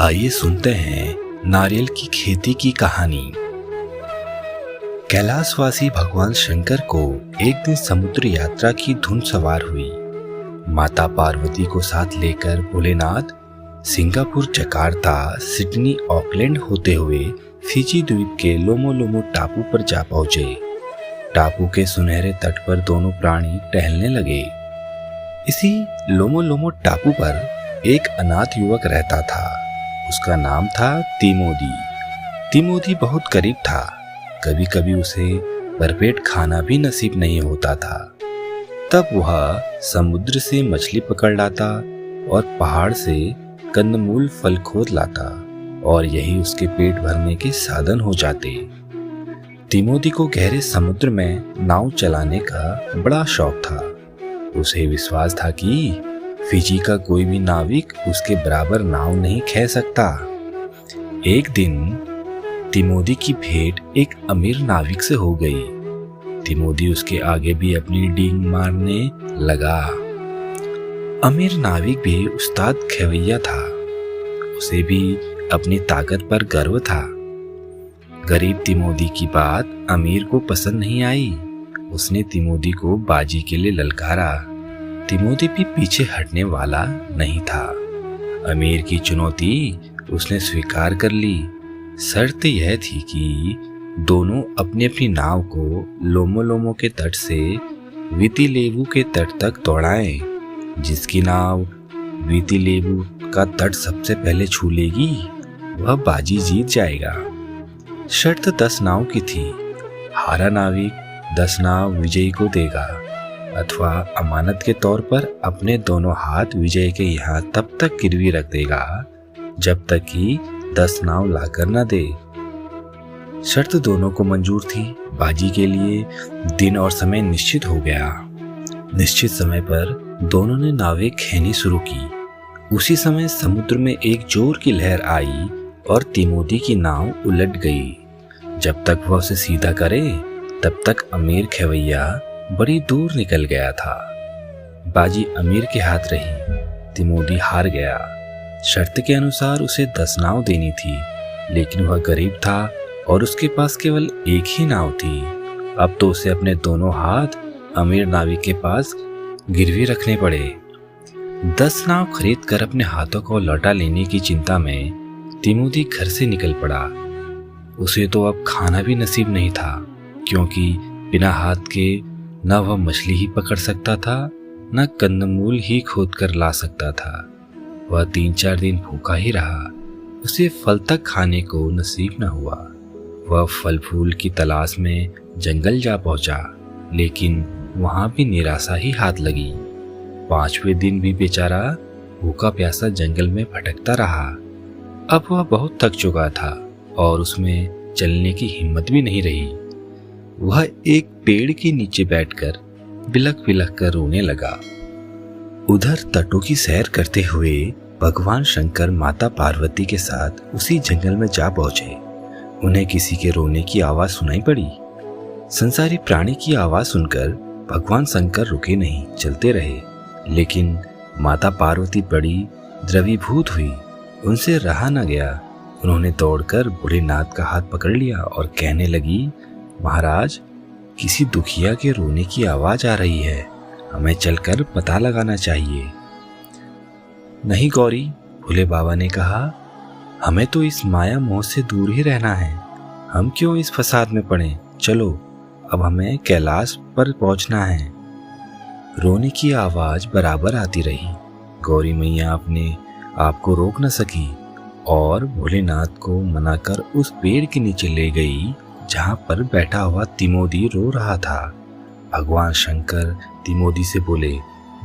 आइए सुनते हैं नारियल की खेती की कहानी। कैलाशवासी भगवान शंकर को एक दिन समुद्र यात्रा की धुन सवार हुई। माता पार्वती को साथ लेकर Bholenath Singapore, Jakarta, Sydney, Auckland होते हुए फिजी द्वीप के लोमो लोमो टापू पर जा पहुंचे। टापू के सुनहरे तट पर दोनों प्राणी टहलने लगे। इसी लोमो लोमो टापू पर एक अनाथ युवक रहता था। उसका नाम था तिमोदी। तिमोदी बहुत गरीब था। कभी कभी उसे भरपेट खाना भी नसीब नहीं होता था। तब वह समुद्र से मछली पकड़ लाता और पहाड़ से कंदमूल फल खोद लाता और यही उसके पेट भरने के साधन हो जाते। तिमोदी को गहरे समुद्र में नाव चलाने का बड़ा शौक था। उसे विश्वास था कि फिजी का कोई भी नाविक उसके बराबर नाव नहीं खे सकता। एक दिन तिमोदी की भेंट एक अमीर नाविक से हो गई। तिमोदी उसके आगे भी अपनी डींग मारने लगा। अमीर नाविक भी उस्ताद खेवैया था। उसे भी अपनी ताकत पर गर्व था। गरीब तिमोदी की बात अमीर को पसंद नहीं आई। उसने तिमोदी को बाजी के लिए ललकारा। तिमोदी भी पीछे हटने वाला नहीं था। अमीर की चुनौती उसने स्वीकार कर ली। शर्त यह थी कि दोनों अपनी अपनी नाव को लोमो लोमो के तट से वितिलेवु के तट तक दौड़ाएं। जिसकी नाव वितिलेवु का तट सबसे पहले छू लेगी वह बाजी जीत जाएगा। शर्त 10 नाव की थी। हारा नाविक 10 नाव विजयी को देगा अथवा अमानत के तौर पर अपने दोनों हाथ विजय के यहाँ तब तक गिरवी रख देगा जब तक कि 10 नाव लाकर न दे। शर्त दोनों को मंजूर थी। बाजी के लिए दिन और समय निश्चित हो गया। निश्चित समय पर दोनों ने नावें खेनी शुरू की। उसी समय समुद्र में एक जोर की लहर आई और तिमोदी की नाव उलट गई। जब तक वह उसे सीधा करे तब तक अमीर खेवैया बड़ी दूर निकल गया था। बाजी अमीर के हाथ रही। तिमोदी हार गया। शर्त के अनुसार उसे 10 नाव देनी थी, लेकिन वह गरीब था और उसके पास केवल एक ही नाव थी। अब तो उसे अपने दोनों हाथ अमीर नाविक के पास गिरवी रखने पड़े। 10 नाव खरीद कर अपने हाथों को लौटा लेने की चिंता में तिमोदी घर से निकल पड़ा। उसे तो अब खाना भी नसीब नहीं था, क्योंकि बिना हाथ के न वह मछली ही पकड़ सकता था न कंदमूल ही खोद कर ला सकता था। वह 3-4 दिन भूखा ही रहा। उसे फल तक खाने को नसीब न हुआ। वह फल फूल की तलाश में जंगल जा पहुंचा, लेकिन वहां भी निराशा ही हाथ लगी। 5वें दिन भी बेचारा भूखा प्यासा जंगल में भटकता रहा। अब वह बहुत थक चुका था और उसमें चलने की हिम्मत भी नहीं रही। वह एक पेड़ के नीचे बैठकर बिलख बिलख कर रोने लगा। उधर तटों की सैर करते हुए भगवान शंकर माता पार्वती के साथ उसी जंगल में जा पहुंचे। उन्हें किसी के रोने की आवाज सुनाई पड़ी। संसारी प्राणी की आवाज सुनकर भगवान शंकर रुके नहीं, चलते रहे। लेकिन माता पार्वती बड़ी द्रवीभूत हुई। उनसे रहा न गया। उन्होंने दौड़कर भोलेनाथ का हाथ पकड़ लिया और कहने लगी, महाराज, किसी दुखिया के रोने की आवाज आ रही है। हमें चलकर पता लगाना चाहिए। नहीं गौरी, भोले बाबा ने कहा, हमें तो इस माया मोह से दूर ही रहना है। हम क्यों इस फसाद में पड़े। चलो, अब हमें कैलाश पर पहुंचना है। रोने की आवाज बराबर आती रही। गौरी मैया अपने आप को रोक न सकी और भोलेनाथ को मनाकर उस पेड़ के नीचे ले गई जहां पर बैठा हुआ तिमोदी रो रहा था। भगवान शंकर तिमोदी से बोले,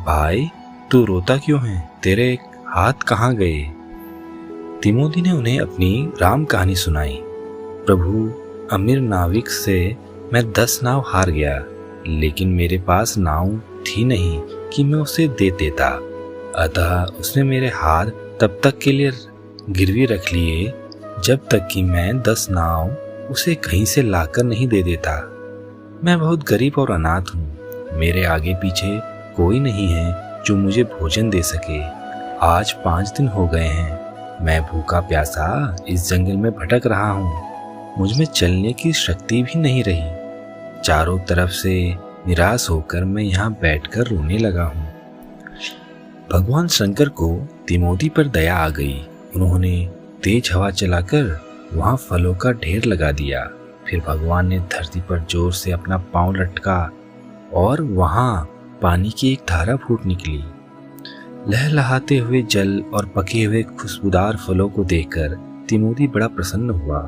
भाई, तू रोता क्यों है? तेरे हाथ कहाँ गए? तिमोदी ने उन्हें अपनी राम कहानी सुनाई। प्रभु, अमीर नाविक से मैं 10 नाव हार गया, लेकिन मेरे पास नाव थी नहीं कि मैं उसे दे देता। अतः उसने मेरे हाथ तब तक के लिए गिरवी रख लिए जब तक कि मैं 10 नाव उसे कहीं से लाकर नहीं दे देता। मैं बहुत गरीब और अनाथ हूँ। मेरे आगे पीछे कोई नहीं है जो मुझे भोजन दे सके। आज 5 दिन हो गए हैं मैं भूखा प्यासा इस जंगल में भटक रहा हूँ। मुझ में चलने की शक्ति भी नहीं रही। चारों तरफ से निराश होकर मैं यहाँ बैठकर रोने लगा हूँ। भगवान शंकर को तिमोदी पर दया आ गई। उन्होंने तेज हवा चलाकर वहाँ फलों का ढेर लगा दिया। फिर भगवान ने धरती पर जोर से अपना पांव लटका और वहाँ पानी की एक धारा फूट निकली। लहलहाते हुए जल और पके हुए खुशबूदार फलों को देखकर तिमोदी बड़ा प्रसन्न हुआ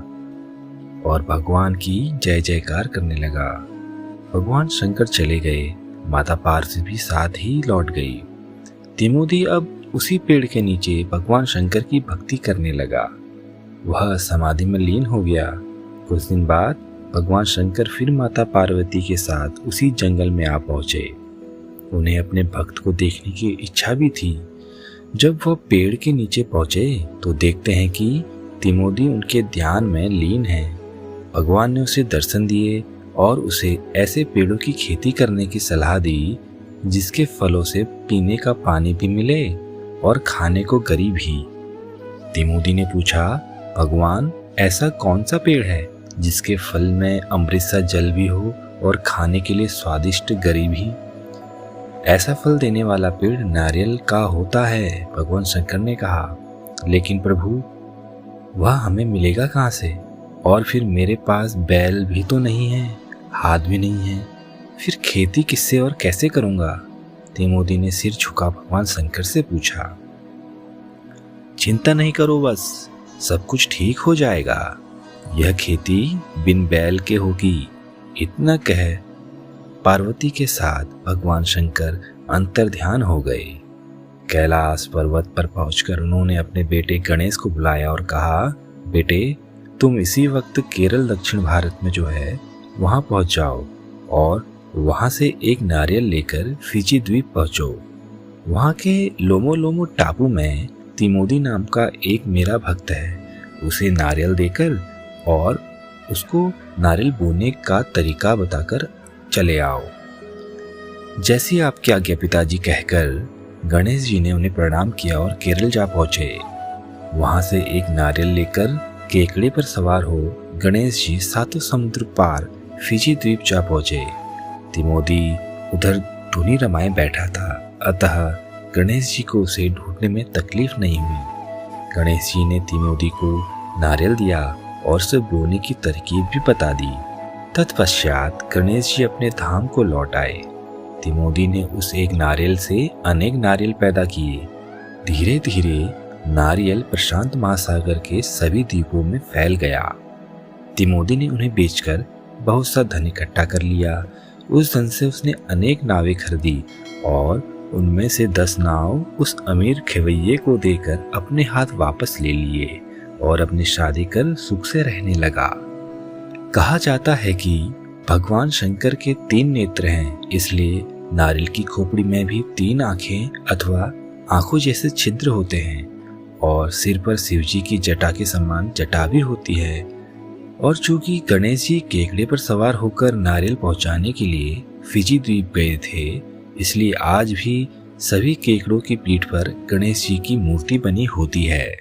और भगवान की जय जयकार करने लगा। भगवान शंकर चले गए। माता पार्वती भी साथ ही लौट गई। तिमोदी अब उसी पेड़ के नीचे भगवान शंकर की भक्ति करने लगा। वह समाधि में लीन हो गया। कुछ दिन बाद भगवान शंकर फिर माता पार्वती के साथ उसी जंगल में आ पहुंचे। उन्हें अपने भक्त को देखने की इच्छा भी थी। जब वह पेड़ के नीचे पहुंचे तो देखते हैं कि तिमोदी उनके ध्यान में लीन है। भगवान ने उसे दर्शन दिए और उसे ऐसे पेड़ों की खेती करने की सलाह दी जिसके फलों से पीने का पानी भी मिले और खाने को गरी भी। तिमोदी ने पूछा, भगवान ऐसा कौन सा पेड़ है जिसके फल में अमृत सा जल भी हो और खाने के लिए स्वादिष्ट गरी भी? ऐसा फल देने वाला पेड़ नारियल का होता है, भगवान शंकर ने कहा। लेकिन प्रभु, वह हमें मिलेगा कहाँ से? और फिर मेरे पास बैल भी तो नहीं है, हाथ भी नहीं है, फिर खेती किससे और कैसे करूंगा? तिमोदी ने सिर झुका भगवान शंकर से पूछा। चिंता नहीं करो, बस सब कुछ ठीक हो जाएगा। यह खेती बिन बैल के होगी। इतना कह पार्वती के साथ भगवान शंकर अंतर्ध्यान हो गए। कैलाश पर्वत पर पहुंचकर उन्होंने अपने बेटे गणेश को बुलाया और कहा, बेटे, तुम इसी वक्त केरल दक्षिण भारत में जो है वहां पहुंच जाओ और वहां से एक नारियल लेकर फिजी द्वीप पहुंचो। वहां के लोमो लोमो टापू में तिमोदी नाम का एक मेरा भक्त है। उसे नारियल देकर और उसको नारियल बोने का तरीका बताकर चले आओ। जैसी आपकी आज्ञा पिताजी, कहकर गणेश जी ने उन्हें प्रणाम किया और केरल जा पहुंचे। वहां से एक नारियल लेकर केकड़े पर सवार हो गणेश जी सातों समुद्र पार फिजी द्वीप जा पहुंचे। तिमोदी उधर धुनी रमाए बैठा था, अतः गणेश जी को उसे ढूंढने में तकलीफ नहीं हुई। गणेश जी ने तिमोदी को नारियल दिया और उसे बोने की तरकीब भी बता दी। तत्पश्चात गणेश जी अपने धाम को लौट आए। तिमोदी ने उस एक नारियल से अनेक नारियल पैदा किए। धीरे धीरे नारियल प्रशांत महासागर के सभी द्वीपों में फैल गया। तिमोदी ने उन्हें बेचकर बहुत सा धन इकट्ठा कर लिया। उस धन से उसने अनेक नावें खरीदी और उनमें से 10 नाव उस अमीर खेवैये को देकर अपने हाथ वापस ले लिए और अपनी शादी कर सुख से रहने लगा। कहा जाता है कि भगवान शंकर के 3 नेत्र हैं, इसलिए नारियल की खोपड़ी में भी 3 आंखें अथवा आंखों जैसे छिद्र होते हैं और सिर पर शिव जी की जटा के समान जटा भी होती है। और चूंकि गणेश जी केकड़े पर सवार होकर नारियल पहुंचाने के लिए फिजी द्वीप गए थे, इसलिए आज भी सभी केकड़ों की पीठ पर गणेश जी की मूर्ति बनी होती है।